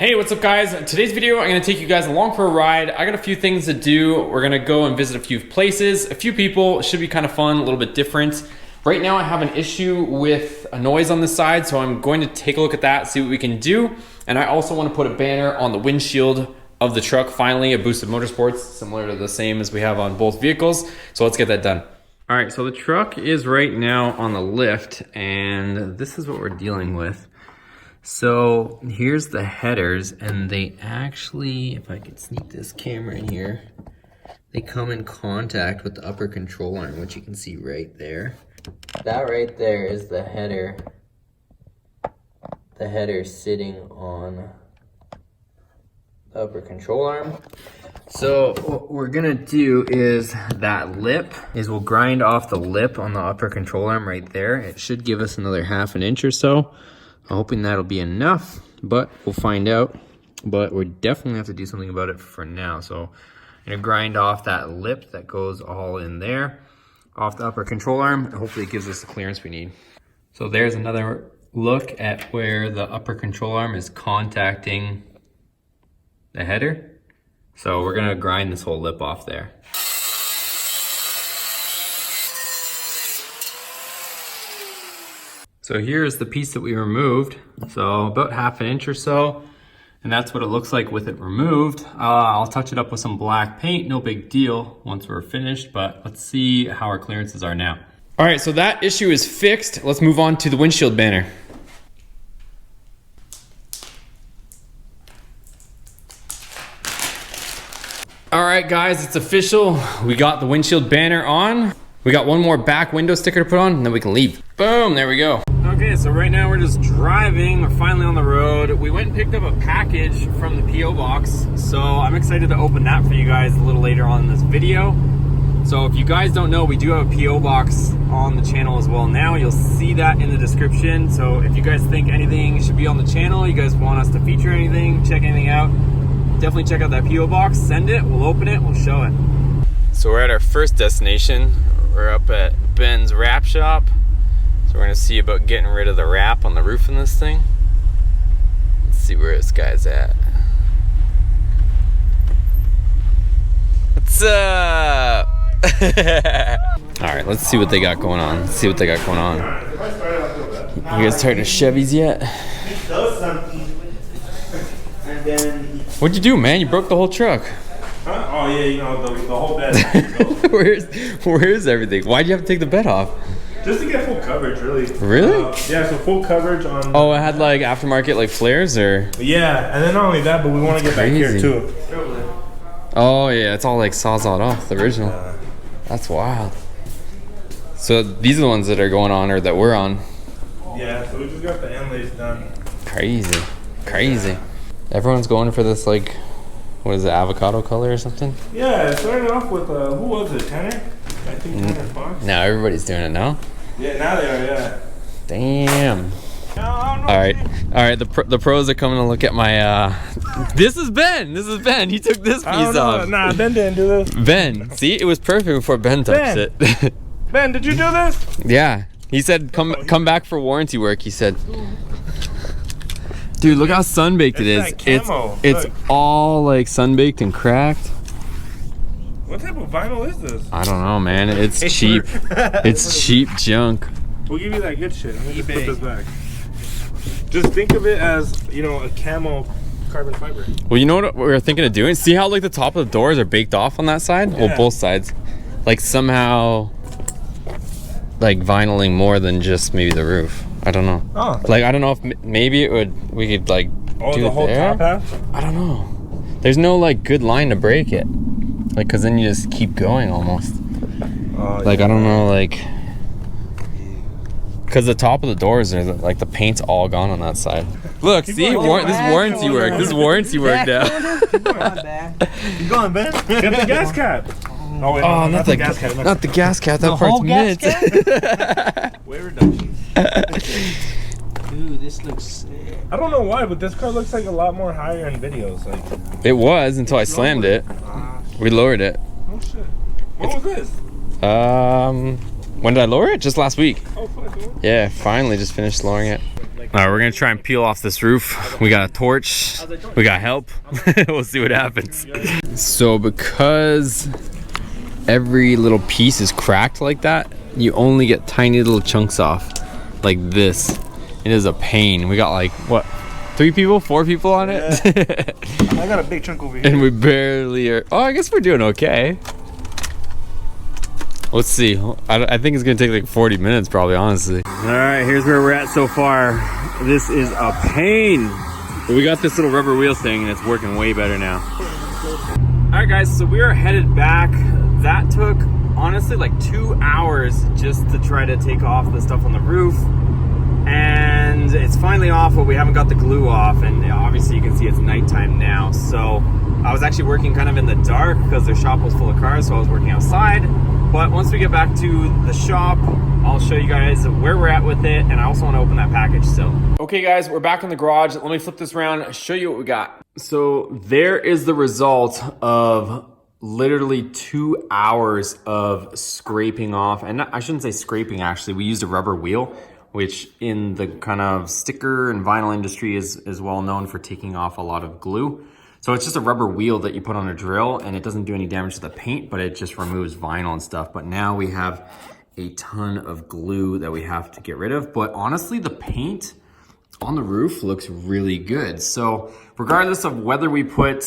Hey, what's up guys? In today's video, I'm gonna take you guys along for a ride. I got a few things to do. We're gonna go and visit a few places, a few people. It should be kind of fun, a little bit different. Right now I have an issue with a noise on the side, so I'm going to take a look at that, see what we can do. And I also wanna put a banner on the windshield of the truck, finally, a Boosted Motorsports, similar to the same as we have on both vehicles. So let's get that done. All right, so the truck is right now on the lift, and this is what we're dealing with. So here's the headers, and they actually, if I could sneak this camera in here, they come in contact with the upper control arm, which you can see right there. That right there is the header. The header sitting on the upper control arm. So what we're gonna do is we'll grind off the lip on the upper control arm right there. It should give us another ½ an inch or so. I'm hoping that'll be enough, but we'll find out. But we definitely have to do something about it for now. So I'm gonna grind off that lip that goes all in there, off the upper control arm, and hopefully it gives us the clearance we need. So there's another look at where the upper control arm is contacting the header. So we're gonna grind this whole lip off there. So here's the piece that we removed. So about ½ an inch or so. And that's what it looks like with it removed. I'll touch it up with some black paint, no big deal once we're finished, but let's see how our clearances are now. All right, so that issue is fixed. Let's move on to the windshield banner. All right, guys, it's official. We got the windshield banner on. We got one more back window sticker to put on, and then we can leave. Boom, there we go. Okay, so right now we're just driving. We're finally on the road. We went and picked up a package from the P.O. box, so I'm excited to open that for you guys a little later on in this video. So if you guys don't know, we do have a P.O. box on the channel as well now. You'll see that in the description. So if you guys think anything should be on the channel, you guys want us to feature anything, check anything out, definitely check out that P.O. box, send it, we'll open it, we'll show it. So we're at our first destination. We're up at Ben's wrap shop. So we're gonna see about getting rid of the wrap on the roof in this thing. Let's see where this guy's at. What's up? All right, let's see what they got going on. Let's see what they got going on. You guys tired of Chevys yet? What'd you do, man? You broke the whole truck. Huh? Oh yeah, you know, the whole bed. Where's everything? Why'd you have to take the bed off? Just to get full coverage, really. Really? Yeah, so full coverage on. Oh, it had like aftermarket like flares, or? Yeah, and then not only that, but we want to get back here too. Oh yeah, it's all like sawzalled off, the original. That's wild. So these are the ones that are going on, or that we're on. Yeah, so we just got the end lace done. Crazy, crazy. Everyone's going for this like, what is it, avocado color or something? Yeah, it started off with, who was it, Tanner? I think Tanner Fox. Now everybody's doing it now? Yeah, now they are, yeah. Damn. All right, the pros are coming to look at my, this is Ben, he took this piece off. Nah, Ben didn't do this. Ben, see, it was perfect before Ben touched it. Ben, did you do this? Yeah, he said come back for warranty work, he said. Dude, look how sunbaked it is. It's all like sunbaked and cracked. What type of vinyl is this? I don't know, man. It's cheap. It's cheap junk. We'll give you that good shit. Let me just put this back. Just think of it as, you know, a camo carbon fiber. Well, you know what we were thinking of doing? See how like the top of the doors are baked off on that side? Yeah. Well, both sides. Like somehow like vinyling more than just maybe the roof. I don't know. Oh. Like I don't know if maybe we could like do the whole top half? I don't know. There's no like good line to break it. Like, cause then you just keep going almost. Like yeah. I don't know, like, cause the top of the doors are like the paint's all gone on that side. Look, see, this is warranty work. This is warranty work now. Keep going, Ben. Get the gas cap. Oh, wait, no, not the gas cap. Not the gas cap. That part's mint. Way reduction. Dude, this looks sick. I don't know why, but this car looks like a lot more higher in videos. Like it was until I slammed it. We lowered it. Oh shit! What was this? When did I lower it? Just last week. Oh fuck. Yeah, finally just finished lowering it. Like All right, we're gonna try and peel off this roof. We got a torch, we got help. We'll see what happens. So because every little piece is cracked like that, you only get tiny little chunks off like this. It is a pain. We got like, what, 4 people on it? I got a big chunk over here. And we barely are, oh, I guess we're doing okay. Let's see. I think it's gonna take like 40 minutes probably, honestly. All right, here's where we're at so far. This is a pain. But we got this little rubber wheel thing and it's working way better now. All right guys, so we are headed back. That took honestly like 2 hours just to try to take off the stuff on the roof. And it's finally off, but we haven't got the glue off. And obviously you can see it's nighttime now. So I was actually working kind of in the dark because their shop was full of cars, so I was working outside. But once we get back to the shop, I'll show you guys where we're at with it, and I also want to open that package still. Okay guys, we're back in the garage. Let me flip this around, show you what we got. So there is the result of literally 2 hours of scraping off, and I shouldn't say scraping actually, we used a rubber wheel, which in the kind of sticker and vinyl industry is well known for taking off a lot of glue. So it's just a rubber wheel that you put on a drill and it doesn't do any damage to the paint, but it just removes vinyl and stuff. But now we have a ton of glue that we have to get rid of. But honestly, the paint on the roof looks really good. So regardless of whether we put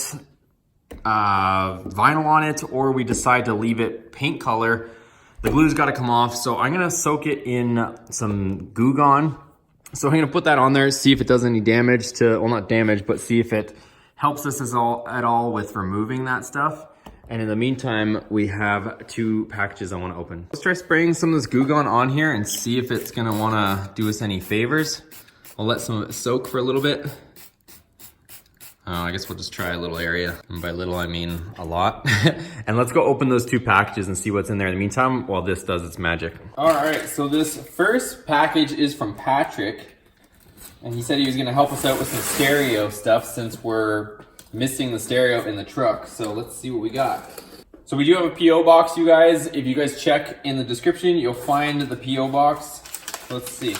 vinyl on it or we decide to leave it paint color, the glue's got to come off. So I'm gonna soak it in some Goo Gone. So I'm gonna put that on there, see if it does any damage to, well, not damage, but see if it helps us at all with removing that stuff. And in the meantime, we have 2 packages I want to open. Let's try spraying some of this Goo Gone on here and see if it's gonna want to do us any favors. I'll let some of it soak for a little bit. I guess we'll just try a little area. And by little, I mean a lot. And let's go open those 2 packages and see what's in there in the meantime while this does its magic. All right, so this first package is from Patrick. And he said he was gonna help us out with some stereo stuff since we're missing the stereo in the truck. So let's see what we got. So we do have a P.O. box, you guys. If you guys check in the description, you'll find the P.O. box. Let's see.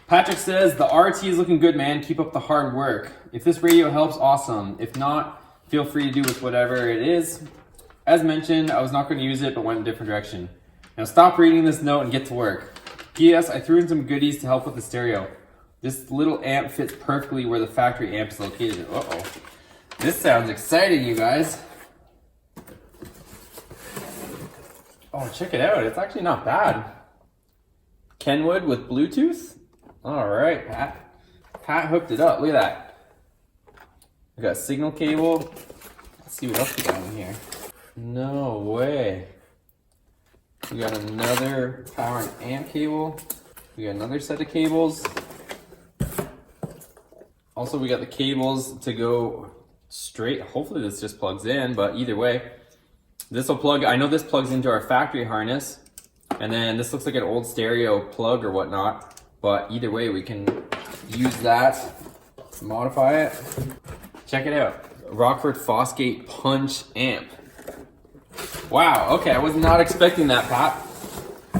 Patrick says, the RT is looking good, man. Keep up the hard work. If this radio helps, awesome. If not, feel free to do with whatever it is. As mentioned, I was not gonna use it, but went in a different direction. Now stop reading this note and get to work. P.S. I threw in some goodies to help with the stereo. This little amp fits perfectly where the factory amp is located. Uh-oh. This sounds exciting, you guys. Oh, check it out. It's actually not bad. Kenwood with Bluetooth? All right, Pat. Pat hooked it up. Look at that. We got a signal cable. Let's see what else we got in here. No way. We got another power and amp cable. We got another set of cables. Also, we got the cables to go straight. Hopefully this just plugs in, but either way, this will plug. I know this plugs into our factory harness, and then this looks like an old stereo plug or whatnot, but either way, we can use that to modify it. Check it out. Rockford Fosgate punch amp. Wow, okay, I was not expecting that, Pat.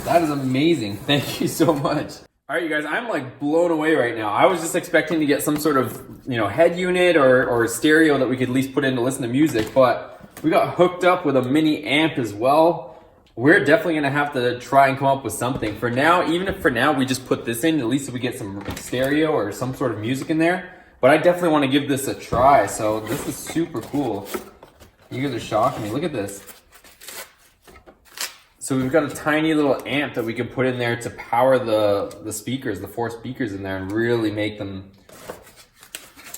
That is amazing. Thank you so much. All right, you guys, I'm like blown away right now. I was just expecting to get some sort of, head unit or stereo that we could at least put in to listen to music, but we got hooked up with a mini amp as well. We're definitely gonna have to try and come up with something. For now, even if for now we just put this in, at least we get some stereo or some sort of music in there. But I definitely wanna give this a try, so this is super cool. You guys are shocking me, look at this. So we've got a tiny little amp that we can put in there to power the speakers, the 4 speakers in there, and really make them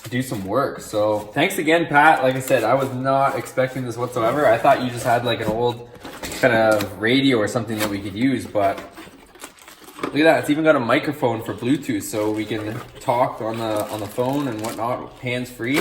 do some work. So thanks again, Pat. Like I said, I was not expecting this whatsoever. I thought you just had like an old kind of radio or something that we could use, but look at that. It's even got a microphone for Bluetooth, so we can talk on the phone and whatnot, hands-free.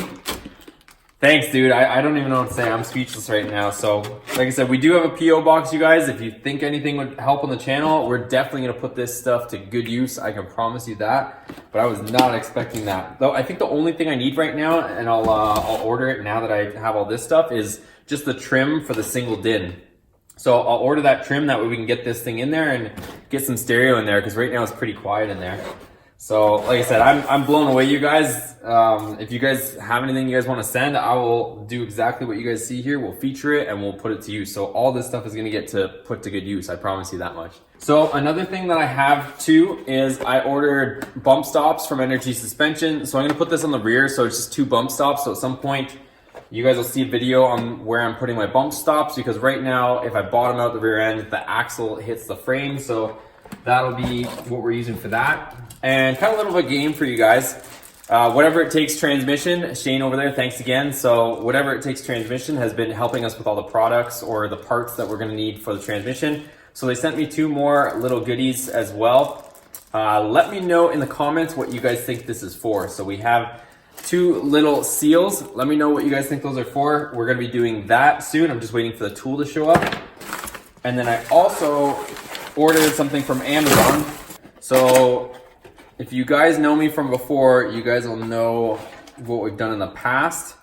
Thanks, dude. I don't even know what to say. I'm speechless right now. So, like I said, we do have a P.O. box, you guys. If you think anything would help on the channel, we're definitely going to put this stuff to good use. I can promise you that. But I was not expecting that. Though I think the only thing I need right now, and I'll order it now that I have all this stuff, is just the trim for the single DIN. So I'll order that trim. That way we can get this thing in there and get some stereo in there, because right now it's pretty quiet in there. So like I said, I'm blown away, you guys. If you guys have anything you guys want to send, I will do exactly what you guys see here. We'll feature it and we'll put it to use. So all this stuff is going to get to put to good use. I promise you that much. So another thing that I have too is I ordered bump stops from Energy Suspension. So I'm going to put this on the rear. So it's just 2 bump stops. So at some point you guys will see a video on where I'm putting my bump stops, because right now if I bottom out the rear end, the axle hits the frame. So that'll be what we're using for that. And kind of a little bit of a game for you guys. Whatever It Takes transmission, Shane over there, thanks again. So Whatever It Takes transmission has been helping us with all the products or the parts that we're going to need for the transmission. So they sent me 2 more little goodies as well. Let me know in the comments what you guys think this is for. So we have 2 little seals. Let me know what you guys think those are for. We're going to be doing that soon. I'm just waiting for the tool to show up. And then I also ordered something from Amazon. So if you guys know me from before, you guys will know what we've done in the past.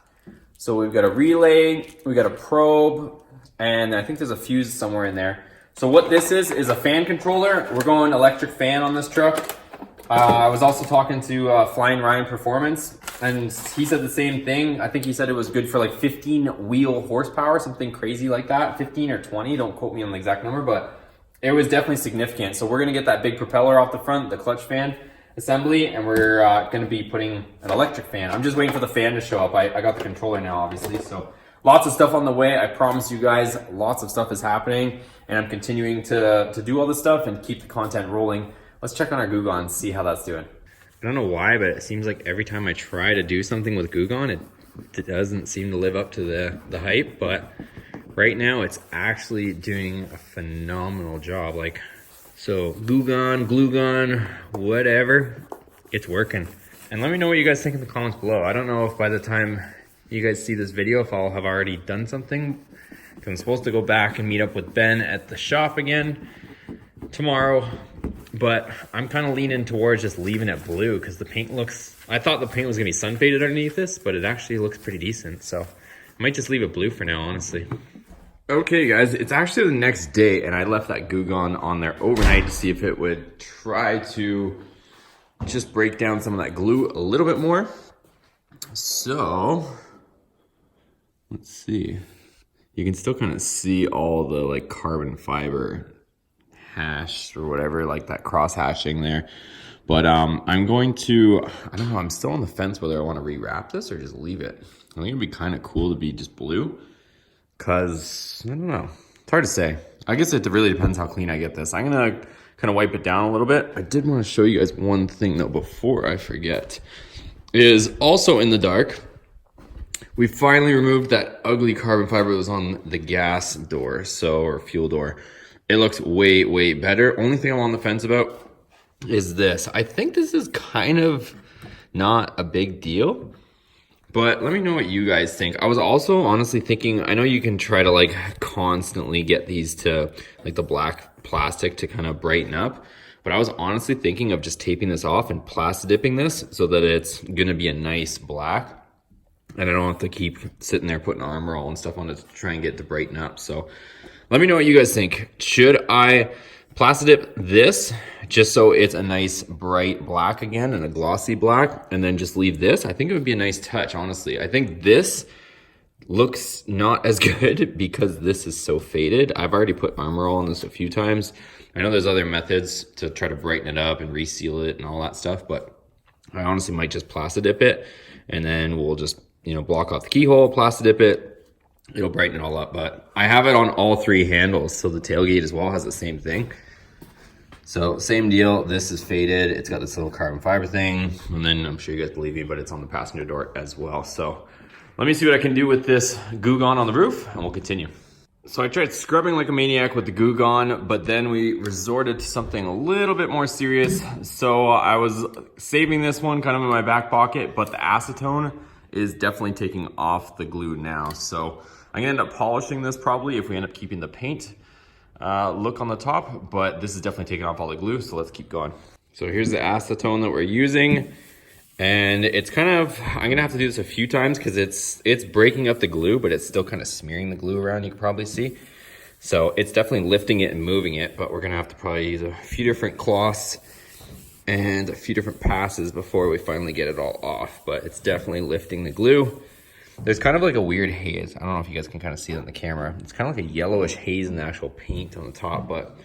So we've got a relay, we've got a probe, and I think there's a fuse somewhere in there. So what this is a fan controller. We're going electric fan on this truck. I was also talking to Flying Ryan Performance, and he said the same thing. I think he said it was good for like 15 wheel horsepower, something crazy like that. 15 or 20, don't quote me on the exact number, but it was definitely significant. So we're gonna get that big propeller off the front, the clutch fan assembly, and we're gonna be putting an electric fan. I'm just waiting for the fan to show up. I got the controller now, obviously. So lots of stuff on the way. I promise you guys, lots of stuff is happening, and I'm continuing to do all this stuff and keep the content rolling. Let's check on our Gugon and see how that's doing. I don't know why, but it seems like every time I try to do something with Gugon, it doesn't seem to live up to the hype, but right now it's actually doing a phenomenal job. Like, so Gugon, Glugon, whatever, it's working. And let me know what you guys think in the comments below. I don't know if by the time you guys see this video, if I'll have already done something, because I'm supposed to go back and meet up with Ben at the shop again tomorrow. But I'm kind of leaning towards just leaving it blue, because the paint looks, I thought the paint was gonna be sun faded underneath this, but it actually looks pretty decent. So I might just leave it blue for now, honestly. Okay guys, it's actually the next day, and I left that Gugon on there overnight to see if it would try to just break down some of that glue a little bit more. So let's see. You can still kind of see all the like carbon fiber hash or whatever, like that cross hashing there. But I'm going to, I don't know, I'm still on the fence whether I want to rewrap this or just leave it. I think it'd be kind of cool to be just blue, because I don't know, it's hard to say. I guess it really depends how clean I get this. I'm gonna kind of wipe it down a little bit. I did want to show you guys one thing though before I forget, is also in the dark, we finally removed that ugly carbon fiber that was on the gas door, or fuel door. It looks way, way better. Only thing I'm on the fence about is this. I think this is kind of not a big deal, but let me know what you guys think. I was also honestly thinking, I know you can try to like constantly get these to like the black plastic to kind of brighten up, but I was honestly thinking of just taping this off and plasti dipping this so that it's gonna be a nice black. And I don't have to keep sitting there putting armor all and stuff on it to try and get it to brighten up. So let me know what you guys think. Should I plasti dip this just so it's a nice bright black again and a glossy black, and then just leave this? I think it would be a nice touch, honestly. I think this looks not as good because this is so faded. I've already put armor all on this a few times. I know there's other methods to try to brighten it up and reseal it and all that stuff, but I honestly might just plasti dip it, and then we'll just, you know, block off the keyhole, plasti dip it. It'll brighten it all up. But I have it on all 3 handles, so the tailgate as well has the same thing. So same deal, this is faded. It's got this little carbon fiber thing, and then I'm sure you guys believe me, but it's on the passenger door as well. So let me see what I can do with this Gugon on the roof, and we'll continue. So I tried scrubbing like a maniac with the Gugon, but then we resorted to something a little bit more serious. So I was saving this one kind of in my back pocket, but the acetone is definitely taking off the glue now. So I'm gonna end up polishing this probably if we end up keeping the paint look on the top, but this is definitely taking off all the glue, so let's keep going. So here's the acetone that we're using, and it's kind of, I'm gonna have to do this a few times because it's breaking up the glue, but it's still kind of smearing the glue around, you can probably see. So it's definitely lifting it and moving it, but we're gonna have to probably use a few different cloths and a few different passes before we finally get it all off, but it's definitely lifting the glue. There's kind of like a weird haze. I don't know if you guys can kind of see it in the camera. It's kind of like a yellowish haze in the actual paint on the top, but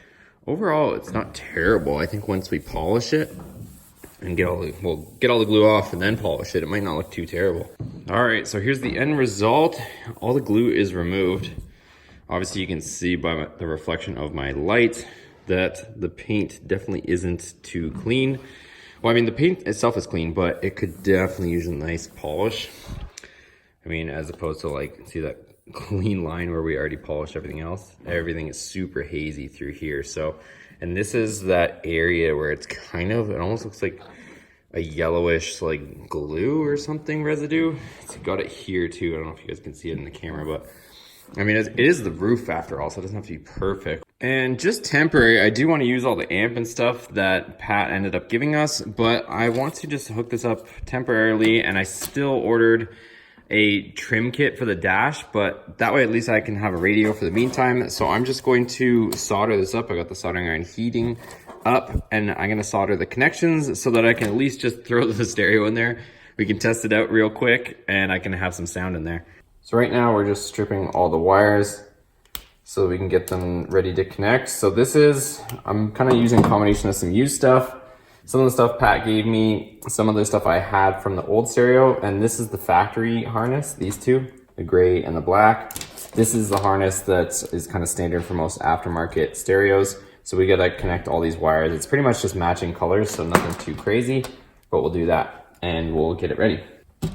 overall it's not terrible. I think once we polish it and we'll get all the glue off and then polish it, it might not look too terrible. All right, so here's the end result. All the glue is removed. Obviously you can see by the reflection of my light that the paint definitely isn't too clean. Well, I mean, the paint itself is clean, but it could definitely use a nice polish. I mean, as opposed to like, see that clean line where we already polished everything else? Everything is super hazy through here. So, and this is that area where it's kind of, it almost looks like a yellowish like glue or something residue. It's got it here too. I don't know if you guys can see it in the camera, but I mean, it is the roof after all, so it doesn't have to be perfect. And just temporary, I do want to use all the amp and stuff that Pat ended up giving us, but I want to just hook this up temporarily, and I still ordered a trim kit for the dash, but that way at least I can have a radio for the meantime. So I'm just going to solder this up. I got the soldering iron heating up, and I'm gonna solder the connections so that I can at least just throw the stereo in there. We can test it out real quick, and I can have some sound in there. So right now we're just stripping all the wires so we can get them ready to connect. So this is, I'm kind of using a combination of some used stuff, some of the stuff Pat gave me, some of the stuff I had from the old stereo, and this is the factory harness, these two, the gray and the black. This is the harness that is kind of standard for most aftermarket stereos. So we gotta connect all these wires. It's pretty much just matching colors, so nothing too crazy, but we'll do that and we'll get it ready.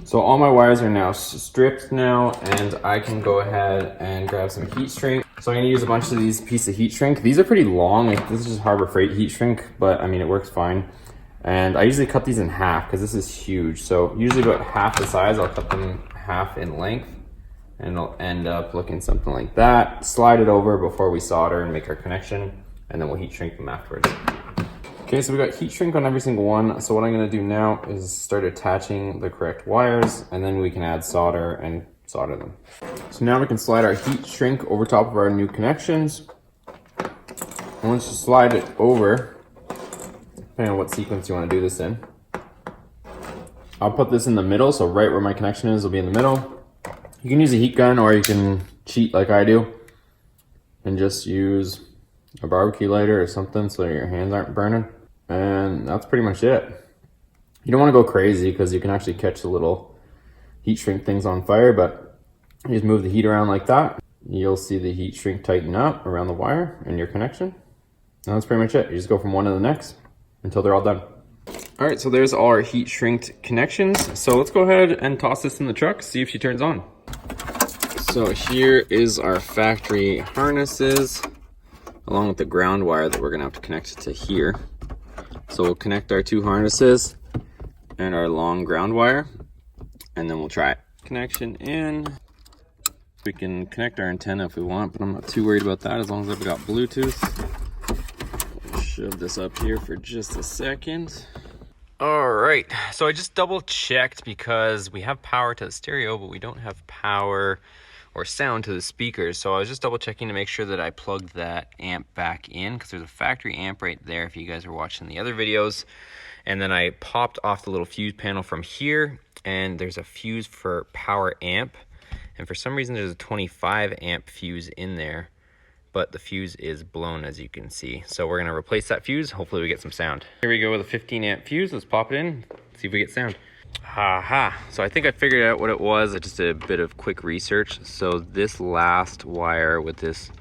So all my wires are now stripped now, and I can go ahead and grab some heat shrink. So I'm gonna use a bunch of these pieces of heat shrink. These are pretty long. Like, this is just Harbor Freight heat shrink, but I mean, it works fine. And I usually cut these in half because this is huge. So usually about half the size, I'll cut them half in length, and it'll end up looking something like that. Slide it over before we solder and make our connection, and then we'll heat shrink them afterwards. Okay, so we got heat shrink on every single one. So what I'm gonna do now is start attaching the correct wires, and then we can add solder and solder them. So now we can slide our heat shrink over top of our new connections. And once you slide it over, depending on what sequence you wanna do this in, I'll put this in the middle, so right where my connection is will be in the middle. You can use a heat gun, or you can cheat like I do and just use a barbecue lighter or something so your hands aren't burning. And that's pretty much it. You don't want to go crazy because you can actually catch the little heat shrink things on fire, but you just move the heat around like that. You'll see the heat shrink tighten up around the wire and your connection. And that's pretty much it. You just go from one to the next until they're all done. All right, so there's all our heat shrinked connections. So let's go ahead and toss this in the truck, see if she turns on. So here is our factory harnesses, along with the ground wire that we're gonna have to connect to here. So we'll connect our two harnesses and our long ground wire, and then we'll try it. Connection in. We can connect our antenna if we want, but I'm not too worried about that as long as I've got Bluetooth. We'll shove this up here for just a second. All right, so I just double checked because we have power to the stereo, but we don't have power or sound to the speakers. So I was just double checking to make sure that I plugged that amp back in, because there's a factory amp right there if you guys are watching the other videos. And then I popped off the little fuse panel from here, and there's a fuse for power amp. And for some reason there's a 25 amp fuse in there, but the fuse is blown, as you can see. So we're gonna replace that fuse. Hopefully we get some sound. Here we go with a 15 amp fuse. Let's pop it in, see if we get sound. Aha, so I think I figured out what it was. I just did a bit of quick research. So this last wire with this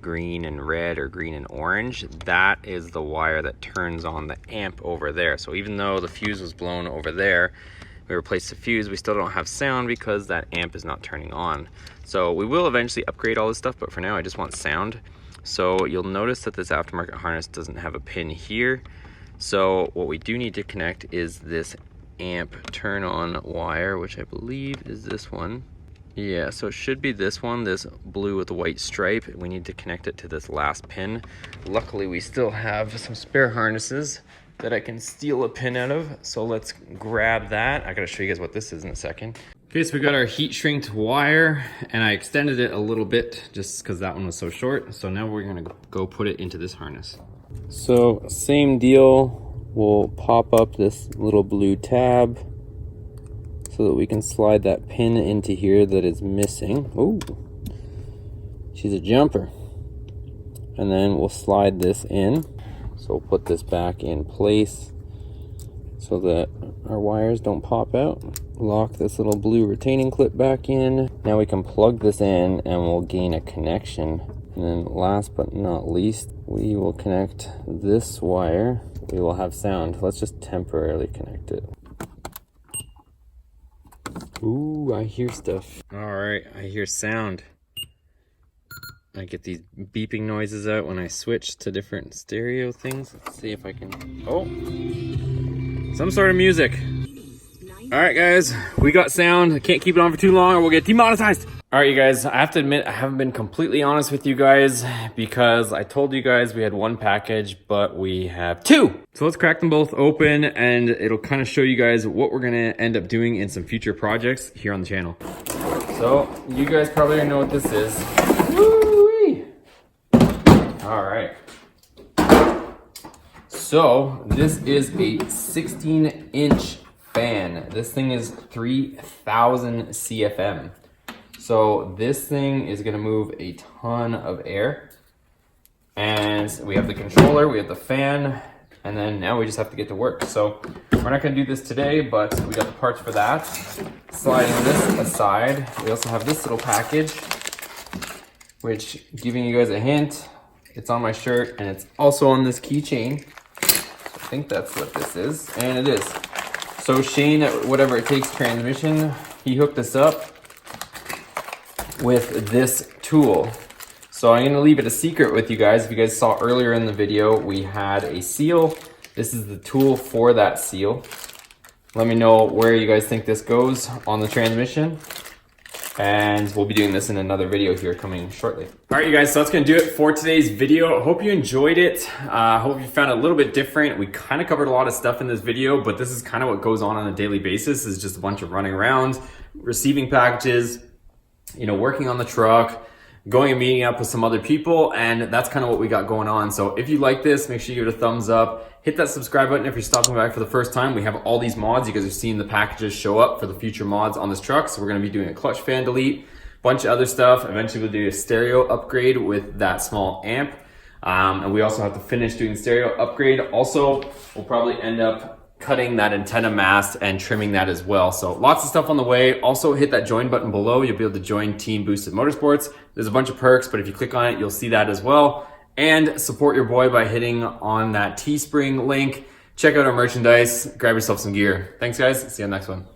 green and red, or green and orange, that is the wire that turns on the amp over there. So even though the fuse was blown over there, we replaced the fuse, we still don't have sound because that amp is not turning on. So we will eventually upgrade all this stuff, but for now I just want sound. So you'll notice that this aftermarket harness doesn't have a pin here. So what we do need to connect is this amp turn on wire, which I believe is this one. Yeah, so it should be this one, this blue with the white stripe. We need to connect it to this last pin. Luckily we still have some spare harnesses that I can steal a pin out of, so let's grab that. I gotta show you guys what this is in a second. Okay, so we got our heat shrinked wire, and I extended it a little bit just because that one was so short. So now we're gonna go put it into this harness. So same deal we'll pop up this little blue tab so that we can slide that pin into here that is missing. Oh, she's a jumper. And then we'll slide this in. So we'll put this back in place so that our wires don't pop out. Lock this little blue retaining clip back in. Now we can plug this in and we'll gain a connection. And then last but not least, we will connect this wire. We will have sound. Let's just temporarily connect it. Ooh, I hear stuff. All right, I hear sound. I get these beeping noises out when I switch to different stereo things. Let's see if I can, oh, some sort of music. All right, guys, we got sound. I can't keep it on for too long or we'll get demonetized. All right, you guys, I have to admit, I haven't been completely honest with you guys because I told you guys we had one package, but we have two. So let's crack them both open and it'll kind of show you guys what we're gonna end up doing in some future projects here on the channel. So you guys probably already know what this is. Woo-wee. All right. So this is a 16-inch fan. This thing is 3,000 CFM. So this thing is gonna move a ton of air. And we have the controller, we have the fan, and then now we just have to get to work. So we're not gonna do this today, but we got the parts for that. Sliding this aside, we also have this little package, which, giving you guys a hint, it's on my shirt and it's also on this keychain. I think that's what this is, and it is. So Shane at Whatever It Takes Transmission, he hooked us up with this tool. So I'm gonna leave it a secret with you guys. If you guys saw earlier in the video, we had a seal. This is the tool for that seal. Let me know where you guys think this goes on the transmission. And we'll be doing this in another video here coming shortly. All right, you guys, so that's gonna do it for today's video. I hope you enjoyed it. I hope you found it a little bit different. We kind of covered a lot of stuff in this video, but this is kind of what goes on a daily basis, is just a bunch of running around, receiving packages, you know, working on the truck, going and meeting up with some other people, and that's kind of what we got going on. So if you like this, make sure you give it a thumbs up. Hit that subscribe button if you're stopping by for the first time. We have all these mods. You guys are seeing the packages show up for the future mods on this truck. So we're gonna be doing a clutch fan delete, bunch of other stuff. Eventually we'll do a stereo upgrade with that small amp. And we also have to finish doing the stereo upgrade. Also, we'll probably end up cutting that antenna mast and trimming that as well. So lots of stuff on the way. Also hit that join button below. You'll be able to join Team Boosted Motorsports. There's a bunch of perks, but if you click on it, you'll see that as well. And support your boy by hitting on that Teespring link. Check out our merchandise, grab yourself some gear. Thanks guys, see you on the next one.